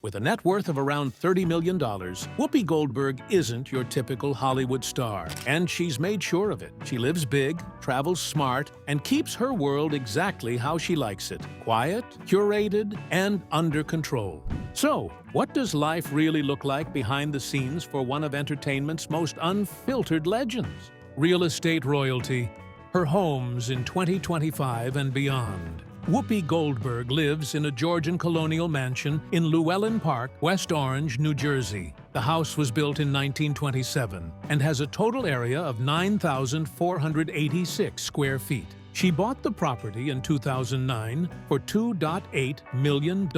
With a net worth of around $30 million, Whoopi Goldberg isn't your typical Hollywood star, and she's made sure of it. She lives big, travels smart, and keeps her world exactly how she likes it: quiet, curated, and under control. So, what does life really look like behind the scenes for one of entertainment's most unfiltered legends? Real estate royalty, her homes in 2025 and beyond. Whoopi Goldberg lives in a Georgian colonial mansion in Llewellyn Park, West Orange, New Jersey. The house was built in 1927 and has a total area of 9,486 square feet. She bought the property in 2009 for $2.8 million.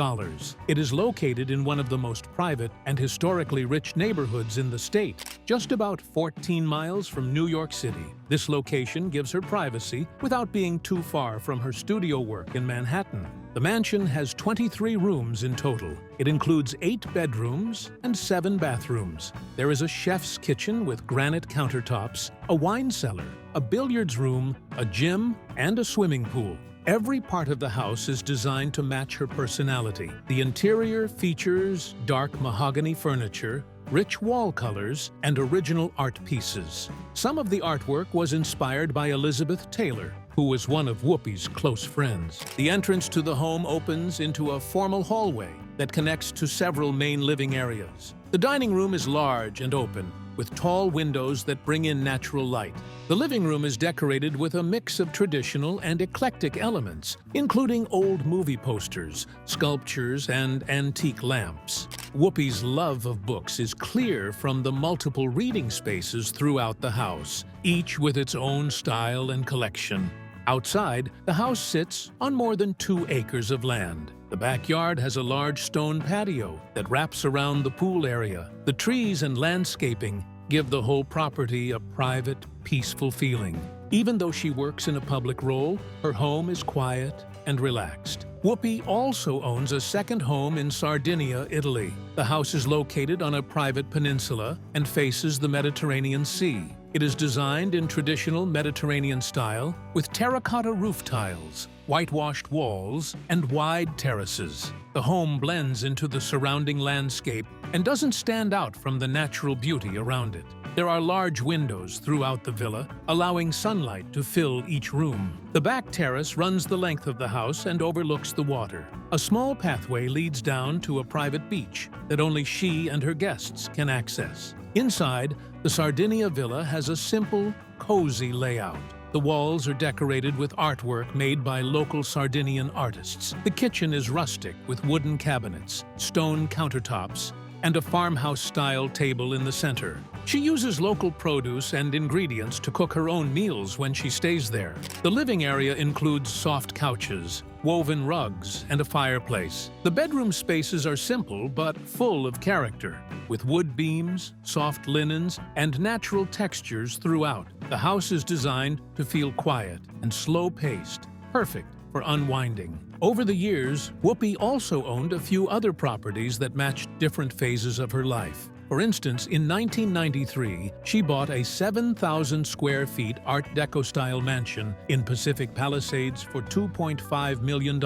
It is located in one of the most private and historically rich neighborhoods in the state, just about 14 miles from New York City. This location gives her privacy without being too far from her studio work in Manhattan. The mansion has 23 rooms in total. It includes 8 bedrooms and 7 bathrooms. There is a chef's kitchen with granite countertops, a wine cellar, a billiards room, a gym, and a swimming pool. Every part of the house is designed to match her personality. The interior features dark mahogany furniture, rich wall colors, and original art pieces. Some of the artwork was inspired by Elizabeth Taylor, who was one of Whoopi's close friends. The entrance to the home opens into a formal hallway that connects to several main living areas. The dining room is large and open, with tall windows that bring in natural light. The living room is decorated with a mix of traditional and eclectic elements, including old movie posters, sculptures, and antique lamps. Whoopi's love of books is clear from the multiple reading spaces throughout the house, each with its own style and collection. Outside, the house sits on more than 2 acres of land. The backyard has a large stone patio that wraps around the pool area. The trees and landscaping give the whole property a private, peaceful feeling. Even though she works in a public role, her home is quiet and relaxed. Whoopi also owns a second home in Sardinia, Italy. The house is located on a private peninsula and faces the Mediterranean Sea. It is designed in traditional Mediterranean style with terracotta roof tiles, whitewashed walls, and wide terraces. The home blends into the surrounding landscape and doesn't stand out from the natural beauty around it. There are large windows throughout the villa, allowing sunlight to fill each room. The back terrace runs the length of the house and overlooks the water. A small pathway leads down to a private beach that only she and her guests can access. Inside, the Sardinia villa has a simple, cozy layout. The walls are decorated with artwork made by local Sardinian artists. The kitchen is rustic with wooden cabinets, stone countertops, and a farmhouse-style table in the center. She uses local produce and ingredients to cook her own meals when she stays there. The living area includes soft couches, woven rugs, and a fireplace. The bedroom spaces are simple but full of character, with wood beams, soft linens, and natural textures throughout. The house is designed to feel quiet and slow-paced, perfect for unwinding. Over the years, Whoopi also owned a few other properties that matched different phases of her life. For instance, in 1993, she bought a 7,000 square feet Art Deco-style mansion in Pacific Palisades for $2.5 million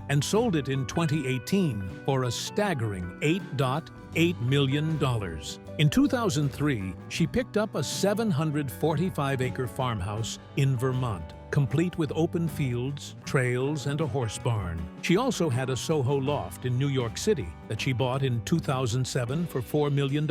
and sold it in 2018 for a staggering $8.8 million. In 2003, she picked up a 745-acre farmhouse in Vermont, complete with open fields, trails, and a horse barn. She also had a Soho loft in New York City that she bought in 2007 for $4 million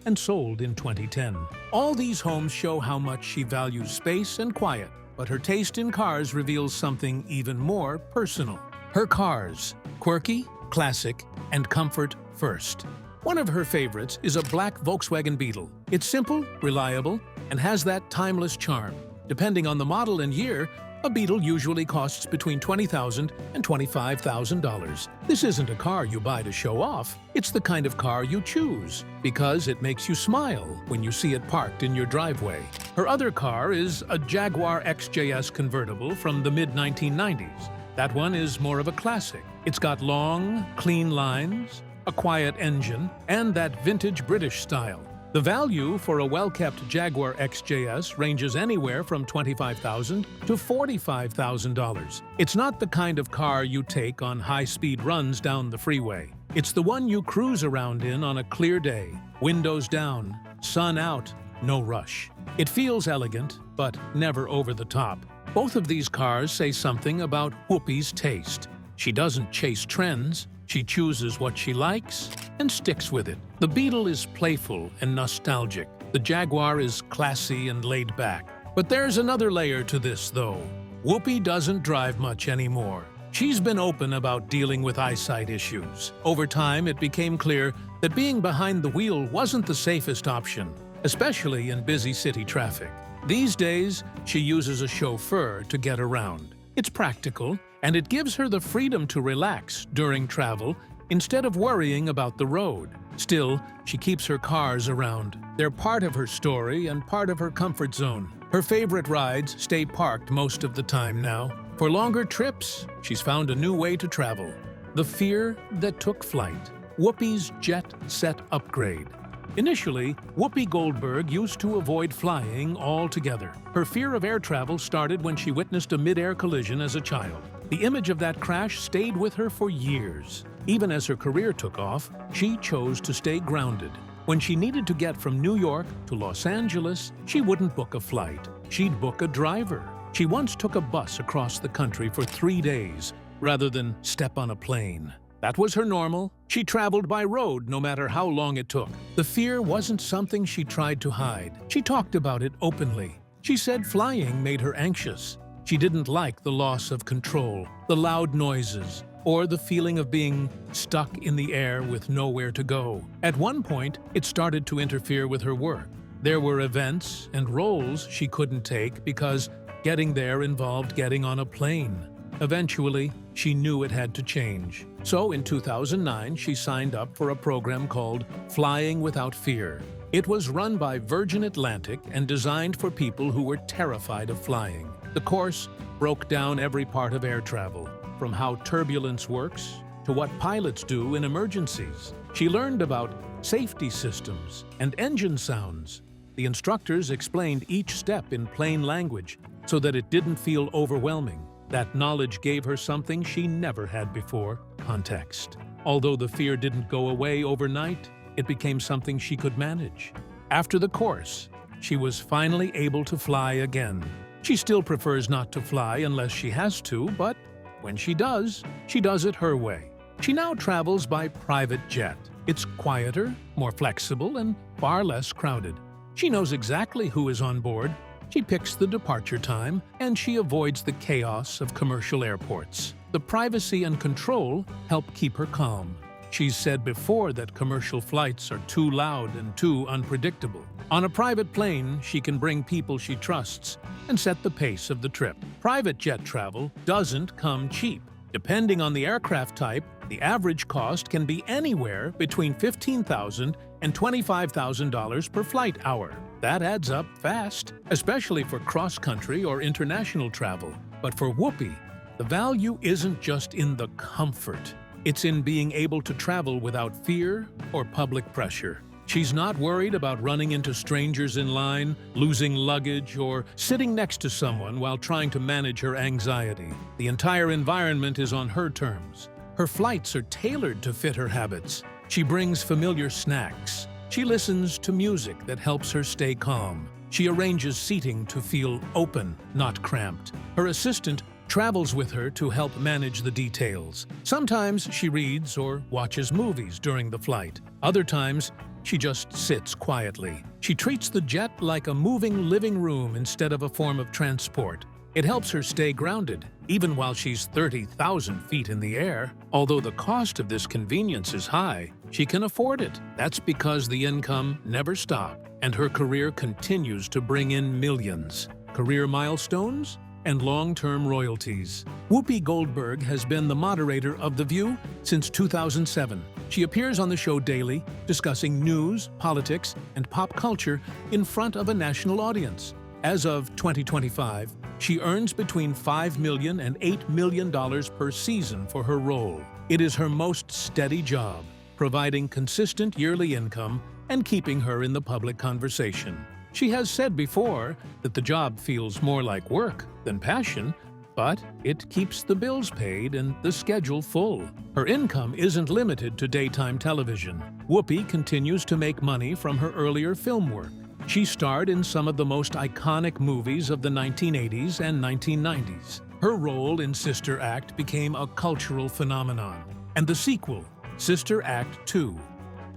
and sold in 2010. All these homes show how much she values space and quiet, but her taste in cars reveals something even more personal. Her cars: quirky, classic, and comfort first. One of her favorites is a black Volkswagen Beetle. It's simple, reliable, and has that timeless charm. Depending on the model and year, a Beetle usually costs between $20,000 and $25,000. This isn't a car you buy to show off. It's the kind of car you choose because it makes you smile when you see it parked in your driveway. Her other car is a Jaguar XJS convertible from the mid-1990s. That one is more of a classic. It's got long, clean lines, a quiet engine, and that vintage British style. The value for a well-kept Jaguar XJS ranges anywhere from $25,000 to $45,000. It's not the kind of car you take on high-speed runs down the freeway. It's the one you cruise around in on a clear day, windows down, sun out, no rush. It feels elegant, but never over the top. Both of these cars say something about Whoopi's taste. She doesn't chase trends, she chooses what she likes and sticks with it. The Beetle is playful and nostalgic. The Jaguar is classy and laid back. But there's another layer to this, though. Whoopi doesn't drive much anymore. She's been open about dealing with eyesight issues. Over time, it became clear that being behind the wheel wasn't the safest option, especially in busy city traffic. These days, she uses a chauffeur to get around. It's practical, and it gives her the freedom to relax during travel instead of worrying about the road. Still, she keeps her cars around. They're part of her story and part of her comfort zone. Her favorite rides stay parked most of the time now. For longer trips, she's found a new way to travel. The fear that took flight. Whoopi's Jet Set upgrade. Initially, Whoopi Goldberg used to avoid flying altogether. Her fear of air travel started when she witnessed a mid-air collision as a child. The image of that crash stayed with her for years. Even as her career took off, she chose to stay grounded. When she needed to get from New York to Los Angeles, she wouldn't book a flight. She'd book a driver. She once took a bus across the country for 3 days, rather than step on a plane. That was her normal. She traveled by road no matter how long it took. The fear wasn't something she tried to hide. She talked about it openly. She said flying made her anxious. She didn't like the loss of control, the loud noises, or the feeling of being stuck in the air with nowhere to go. At one point, it started to interfere with her work. There were events and roles she couldn't take because getting there involved getting on a plane. Eventually, she knew it had to change. So in 2009, she signed up for a program called Flying Without Fear. It was run by Virgin Atlantic and designed for people who were terrified of flying. The course broke down every part of air travel, from how turbulence works to what pilots do in emergencies. She learned about safety systems and engine sounds. The instructors explained each step in plain language so that it didn't feel overwhelming. That knowledge gave her something she never had before: context. Although the fear didn't go away overnight, it became something she could manage. After the course, she was finally able to fly again. She still prefers not to fly unless she has to, but when she does it her way. She now travels by private jet. It's quieter, more flexible, and far less crowded. She knows exactly who is on board. She picks the departure time, and she avoids the chaos of commercial airports. The privacy and control help keep her calm. She's said before that commercial flights are too loud and too unpredictable. On a private plane, she can bring people she trusts and set the pace of the trip. Private jet travel doesn't come cheap. Depending on the aircraft type, the average cost can be anywhere between $15,000 and $25,000 per flight hour. That adds up fast, especially for cross-country or international travel. But for Whoopi, the value isn't just in the comfort. It's in being able to travel without fear or public pressure. She's not worried about running into strangers in line, losing luggage, or sitting next to someone while trying to manage her anxiety. The entire environment is on her terms. Her flights are tailored to fit her habits. She brings familiar snacks. She listens to music that helps her stay calm. She arranges seating to feel open, not cramped. Her assistant travels with her to help manage the details. Sometimes she reads or watches movies during the flight. Other times, she just sits quietly. She treats the jet like a moving living room instead of a form of transport. It helps her stay grounded, even while she's 30,000 feet in the air. Although the cost of this convenience is high, she can afford it. That's because the income never stops, and her career continues to bring in millions. Career milestones and long-term royalties. Whoopi Goldberg has been the moderator of The View since 2007. She appears on the show daily, discussing news, politics, and pop culture in front of a national audience. As of 2025, she earns between $5 million and $8 million per season for her role. It is her most steady job, providing consistent yearly income and keeping her in the public conversation. She has said before that the job feels more like work than passion, But it keeps the bills paid and the schedule full. Her income isn't limited to daytime television. Whoopi continues to make money from her earlier film work. She starred in some of the most iconic movies of the 1980s and 1990s. Her role in Sister Act became a cultural phenomenon. And the sequel, Sister Act 2,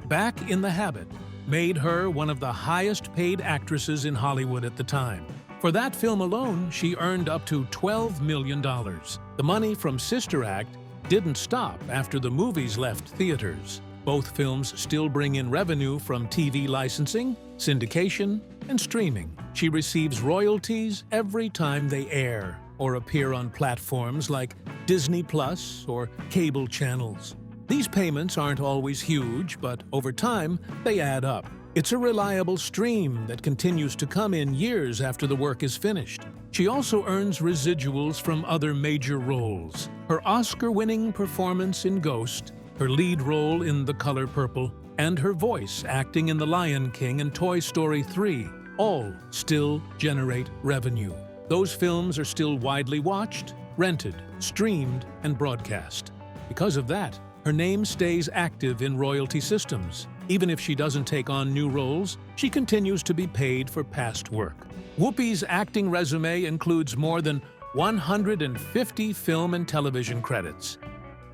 Back in the Habit, made her one of the highest-paid actresses in Hollywood at the time. For that film alone, she earned up to $12 million. The money from Sister Act didn't stop after the movies left theaters. Both films still bring in revenue from TV licensing, syndication, and streaming. She receives royalties every time they air or appear on platforms like Disney Plus or cable channels. These payments aren't always huge, but over time, they add up. It's a reliable stream that continues to come in years after the work is finished. She also earns residuals from other major roles. Her Oscar-winning performance in Ghost, her lead role in The Color Purple, and her voice acting in The Lion King and Toy Story 3 all still generate revenue. Those films are still widely watched, rented, streamed, and broadcast. Because of that, her name stays active in royalty systems. Even if she doesn't take on new roles, she continues to be paid for past work. Whoopi's acting resume includes more than 150 film and television credits.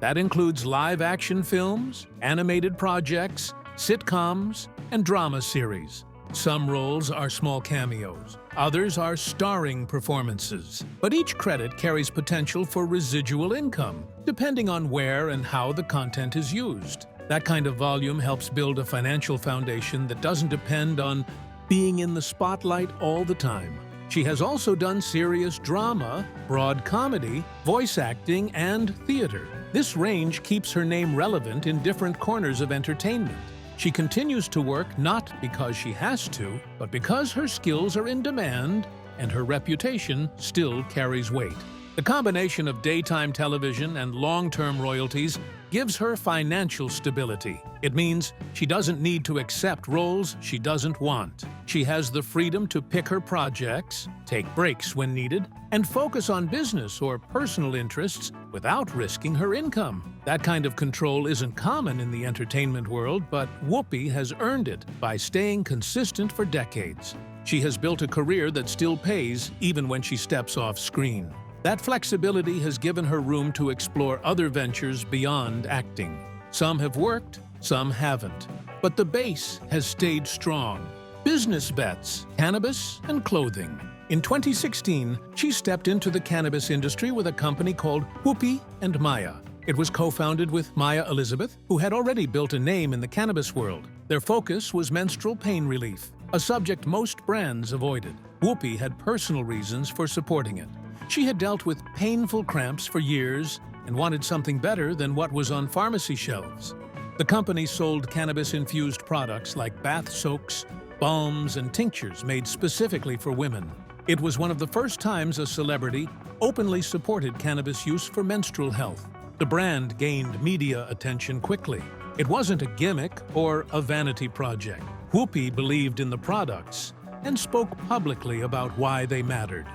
That includes live-action films, animated projects, sitcoms, and drama series. Some roles are small cameos. Others are starring performances. But each credit carries potential for residual income, depending on where and how the content is used. That kind of volume helps build a financial foundation that doesn't depend on being in the spotlight all the time. She has also done serious drama, broad comedy, voice acting, and theater. This range keeps her name relevant in different corners of entertainment. She continues to work not because she has to, but because her skills are in demand and her reputation still carries weight. The combination of daytime television and long-term royalties gives her financial stability. It means she doesn't need to accept roles she doesn't want. She has the freedom to pick her projects, take breaks when needed, and focus on business or personal interests without risking her income. That kind of control isn't common in the entertainment world, but Whoopi has earned it by staying consistent for decades. She has built a career that still pays even when she steps off screen. That flexibility has given her room to explore other ventures beyond acting. Some have worked, some haven't. But the base has stayed strong. Business bets, cannabis, and clothing. In 2016, she stepped into the cannabis industry with a company called Whoopi and Maya. It was co-founded with Maya Elizabeth, who had already built a name in the cannabis world. Their focus was menstrual pain relief, a subject most brands avoided. Whoopi had personal reasons for supporting it. She had dealt with painful cramps for years and wanted something better than what was on pharmacy shelves. The company sold cannabis-infused products like bath soaks, balms, and tinctures made specifically for women. It was one of the first times a celebrity openly supported cannabis use for menstrual health. The brand gained media attention quickly. It wasn't a gimmick or a vanity project. Whoopi believed in the products and spoke publicly about why they mattered.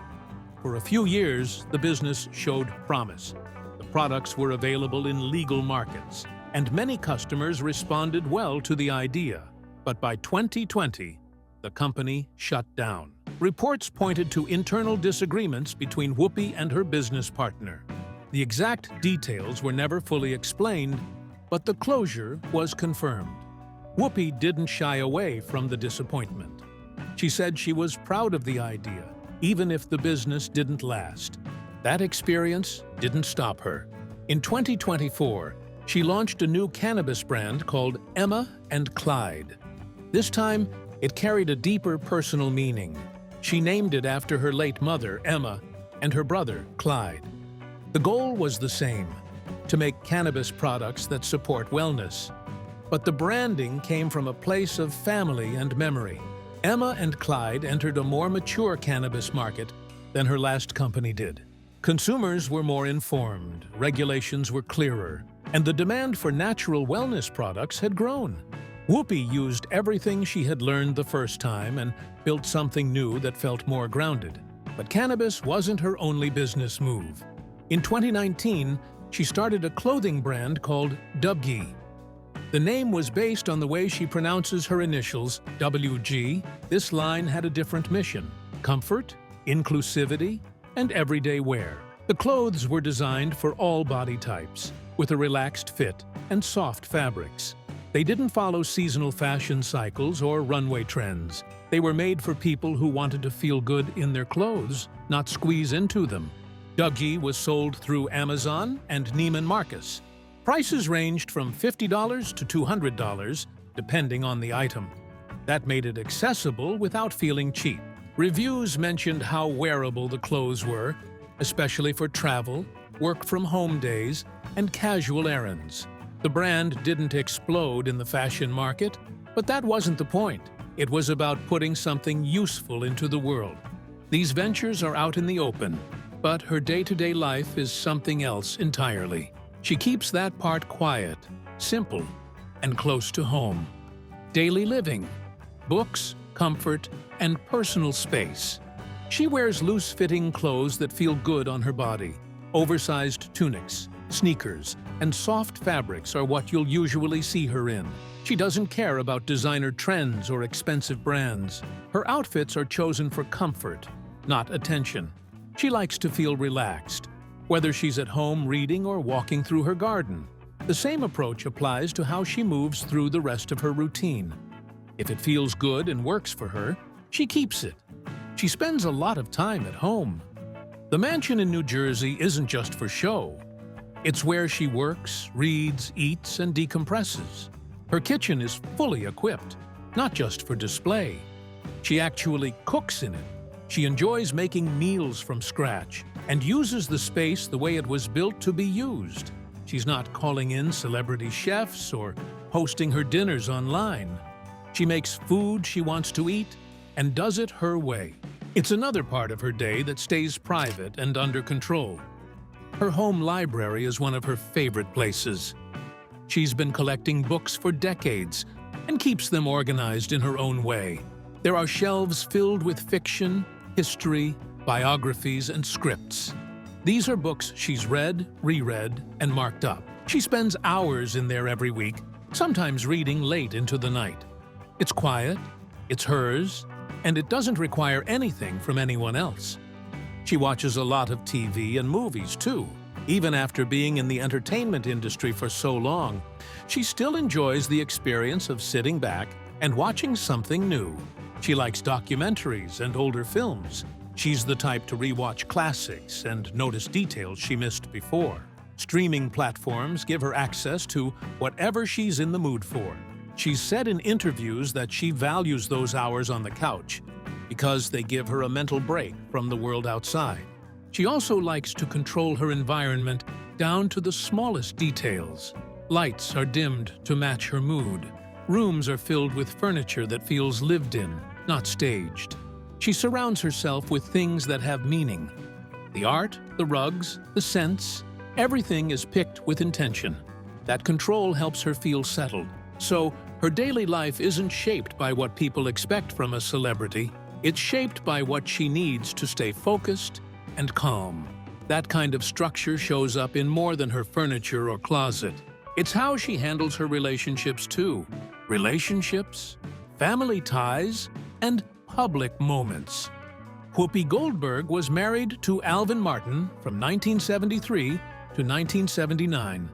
For a few years, the business showed promise. The products were available in legal markets, and many customers responded well to the idea. But by 2020, the company shut down. Reports pointed to internal disagreements between Whoopi and her business partner. The exact details were never fully explained, but the closure was confirmed. Whoopi didn't shy away from the disappointment. She said she was proud of the idea, even if the business didn't last. That experience didn't stop her. In 2024, she launched a new cannabis brand called Emma and Clyde. This time, it carried a deeper personal meaning. She named it after her late mother, Emma, and her brother, Clyde. The goal was the same, to make cannabis products that support wellness. But the branding came from a place of family and memory. Emma and Clyde entered a more mature cannabis market than her last company did. Consumers were more informed, regulations were clearer, and the demand for natural wellness products had grown. Whoopi used everything she had learned the first time and built something new that felt more grounded. But cannabis wasn't her only business move. In 2019, she started a clothing brand called WG. The name was based on the way she pronounces her initials, WG. This line had a different mission: comfort, inclusivity, and everyday wear. The clothes were designed for all body types, with a relaxed fit and soft fabrics. They didn't follow seasonal fashion cycles or runway trends. They were made for people who wanted to feel good in their clothes, not squeeze into them. WG was sold through Amazon and Neiman Marcus. Prices ranged from $50 to $200, depending on the item. That made it accessible without feeling cheap. Reviews mentioned how wearable the clothes were, especially for travel, work-from-home days, and casual errands. The brand didn't explode in the fashion market, but that wasn't the point. It was about putting something useful into the world. These ventures are out in the open, but her day-to-day life is something else entirely. She keeps that part quiet, simple, and close to home. Daily living, books, comfort, and personal space. She wears loose-fitting clothes that feel good on her body. Oversized tunics, sneakers, and soft fabrics are what you'll usually see her in. She doesn't care about designer trends or expensive brands. Her outfits are chosen for comfort, not attention. She likes to feel relaxed, whether she's at home reading or walking through her garden. The same approach applies to how she moves through the rest of her routine. If it feels good and works for her, she keeps it. She spends a lot of time at home. The mansion in New Jersey isn't just for show. It's where she works, reads, eats, and decompresses. Her kitchen is fully equipped, not just for display. She actually cooks in it. She enjoys making meals from scratch and uses the space the way it was built to be used. She's not calling in celebrity chefs or hosting her dinners online. She makes food she wants to eat and does it her way. It's another part of her day that stays private and under control. Her home library is one of her favorite places. She's been collecting books for decades and keeps them organized in her own way. There are shelves filled with fiction, history, biographies, and scripts. These are books she's read, reread, and marked up. She spends hours in there every week, sometimes reading late into the night. It's quiet, it's hers, and it doesn't require anything from anyone else. She watches a lot of TV and movies, too. Even after being in the entertainment industry for so long, she still enjoys the experience of sitting back and watching something new. She likes documentaries and older films. She's the type to rewatch classics and notice details she missed before. Streaming platforms give her access to whatever she's in the mood for. She's said in interviews that she values those hours on the couch because they give her a mental break from the world outside. She also likes to control her environment down to the smallest details. Lights are dimmed to match her mood. Rooms are filled with furniture that feels lived in, not staged. She surrounds herself with things that have meaning. The art, the rugs, the scents, everything is picked with intention. That control helps her feel settled. So, her daily life isn't shaped by what people expect from a celebrity. It's shaped by what she needs to stay focused and calm. That kind of structure shows up in more than her furniture or closet. It's how she handles her relationships too. Relationships, family ties, and public moments. Whoopi Goldberg was married to Alvin Martin from 1973 to 1979.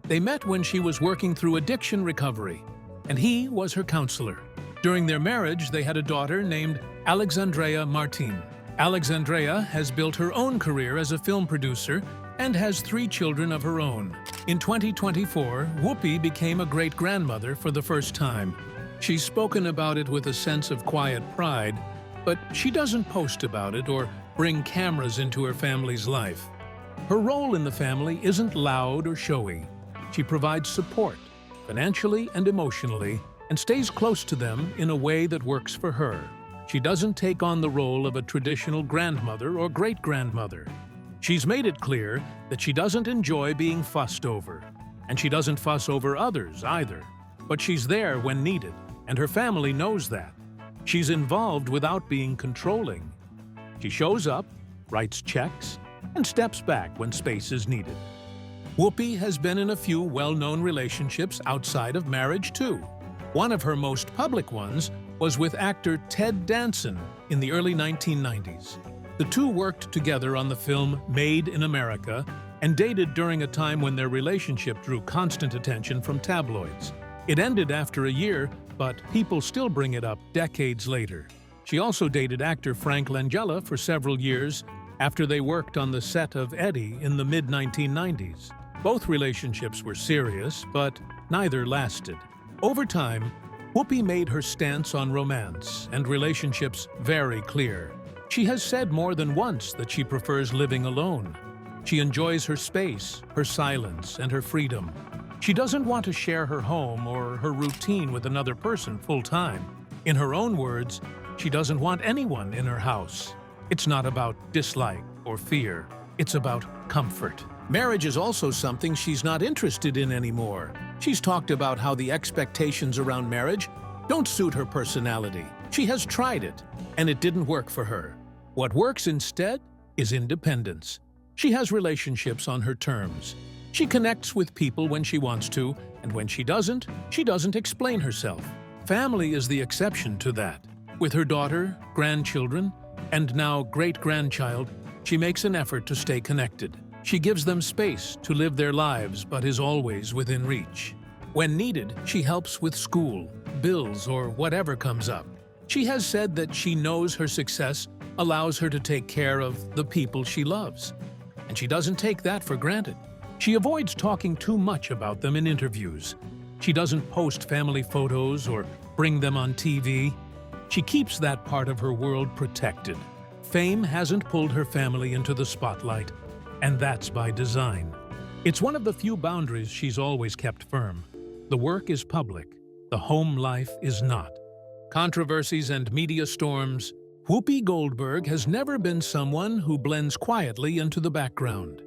They met when she was working through addiction recovery, and he was her counselor. During their marriage, they had a daughter named Alexandria Martin. Alexandria has built her own career as a film producer and has 3 children of her own. In 2024, Whoopi became a great-grandmother for the first time. She's spoken about it with a sense of quiet pride, but she doesn't post about it or bring cameras into her family's life. Her role in the family isn't loud or showy. She provides support, financially and emotionally, and stays close to them in a way that works for her. She doesn't take on the role of a traditional grandmother or great-grandmother. She's made it clear that she doesn't enjoy being fussed over, and she doesn't fuss over others either. But she's there when needed, and her family knows that. She's involved without being controlling. She shows up, writes checks, and steps back when space is needed. Whoopi has been in a few well-known relationships outside of marriage, too. One of her most public ones was with actor Ted Danson in the early 1990s. The two worked together on the film Made in America and dated during a time when their relationship drew constant attention from tabloids. It ended after a year, but people still bring it up decades later. She also dated actor Frank Langella for several years after they worked on the set of Eddie in the mid-1990s. Both relationships were serious, but neither lasted. Over time, Whoopi made her stance on romance and relationships very clear. She has said more than once that she prefers living alone. She enjoys her space, her silence, and her freedom. She doesn't want to share her home or her routine with another person full-time. In her own words, she doesn't want anyone in her house. It's not about dislike or fear. It's about comfort. Marriage is also something she's not interested in anymore. She's talked about how the expectations around marriage don't suit her personality. She has tried it, and it didn't work for her. What works instead is independence. She has relationships on her terms. She connects with people when she wants to, and when she doesn't explain herself. Family is the exception to that. With her daughter, grandchildren, and now great-grandchild, she makes an effort to stay connected. She gives them space to live their lives but is always within reach. When needed, she helps with school, bills, or whatever comes up. She has said that she knows her success allows her to take care of the people she loves, and she doesn't take that for granted. She avoids talking too much about them in interviews. She doesn't post family photos or bring them on TV. She keeps that part of her world protected. Fame hasn't pulled her family into the spotlight, and that's by design. It's one of the few boundaries she's always kept firm. The work is public. The home life is not. Controversies and media storms. Whoopi Goldberg has never been someone who blends quietly into the background.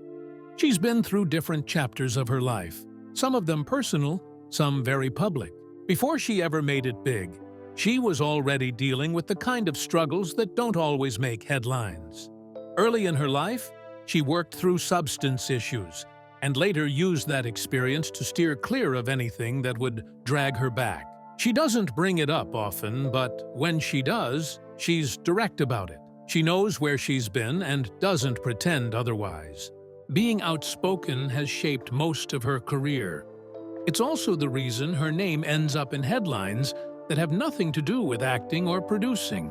She's been through different chapters of her life, some of them personal, some very public. Before she ever made it big, she was already dealing with the kind of struggles that don't always make headlines. Early in her life, she worked through substance issues and later used that experience to steer clear of anything that would drag her back. She doesn't bring it up often, but when she does, she's direct about it. She knows where she's been and doesn't pretend otherwise. Being outspoken has shaped most of her career. It's also the reason her name ends up in headlines that have nothing to do with acting or producing.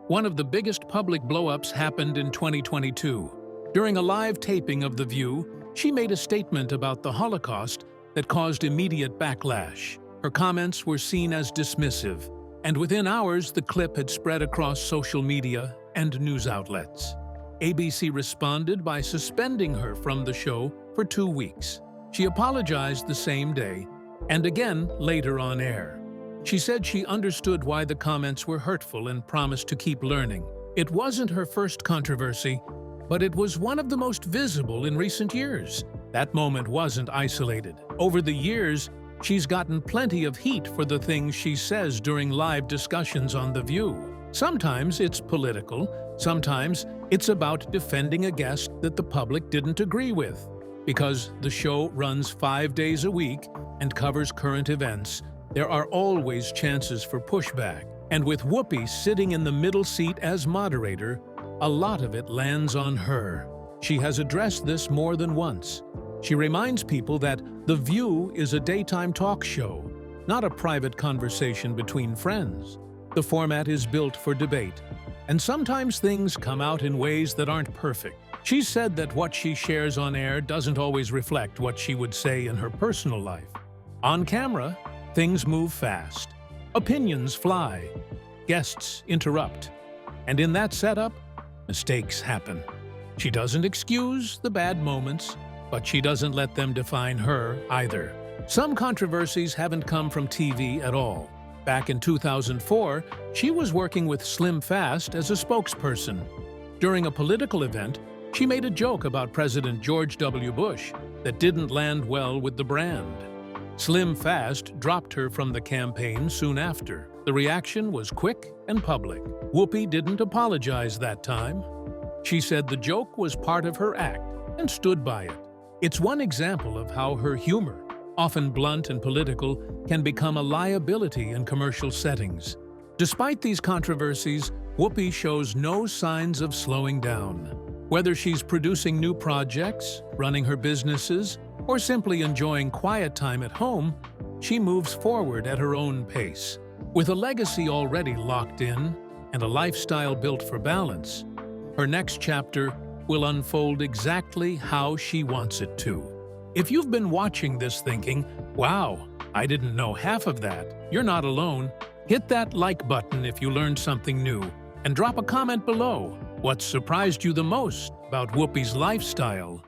One of the biggest public blow-ups happened in 2022. During a live taping of The View, she made a statement about the Holocaust that caused immediate backlash. Her comments were seen as dismissive, and within hours the clip had spread across social media and news outlets. ABC responded by suspending her from the show for 2 weeks. She apologized the same day, and again later on air. She said she understood why the comments were hurtful and promised to keep learning. It wasn't her first controversy, but it was one of the most visible in recent years. That moment wasn't isolated. Over the years, she's gotten plenty of heat for the things she says during live discussions on The View. Sometimes it's political, sometimes it's about defending a guest that the public didn't agree with. Because the show runs 5 days a week and covers current events, there are always chances for pushback. And with Whoopi sitting in the middle seat as moderator, a lot of it lands on her. She has addressed this more than once. She reminds people that The View is a daytime talk show, not a private conversation between friends. The format is built for debate, and sometimes things come out in ways that aren't perfect. She said that what she shares on air doesn't always reflect what she would say in her personal life. On camera, things move fast. Opinions fly. Guests interrupt. And in that setup, mistakes happen. She doesn't excuse the bad moments, but she doesn't let them define her either. Some controversies haven't come from TV at all. Back in 2004, she was working with Slim Fast as a spokesperson. During a political event, she made a joke about President George W. Bush that didn't land well with the brand. Slim Fast dropped her from the campaign soon after. The reaction was quick and public. Whoopi didn't apologize that time. She said the joke was part of her act and stood by it. It's one example of how her humor, often blunt and political, can become a liability in commercial settings. Despite these controversies, Whoopi shows no signs of slowing down. Whether she's producing new projects, running her businesses, or simply enjoying quiet time at home, she moves forward at her own pace. With a legacy already locked in and a lifestyle built for balance, her next chapter will unfold exactly how she wants it to. If you've been watching this thinking, "Wow, I didn't know half of that," you're not alone. Hit that like button if you learned something new, and drop a comment below. What surprised you the most about Whoopi's lifestyle?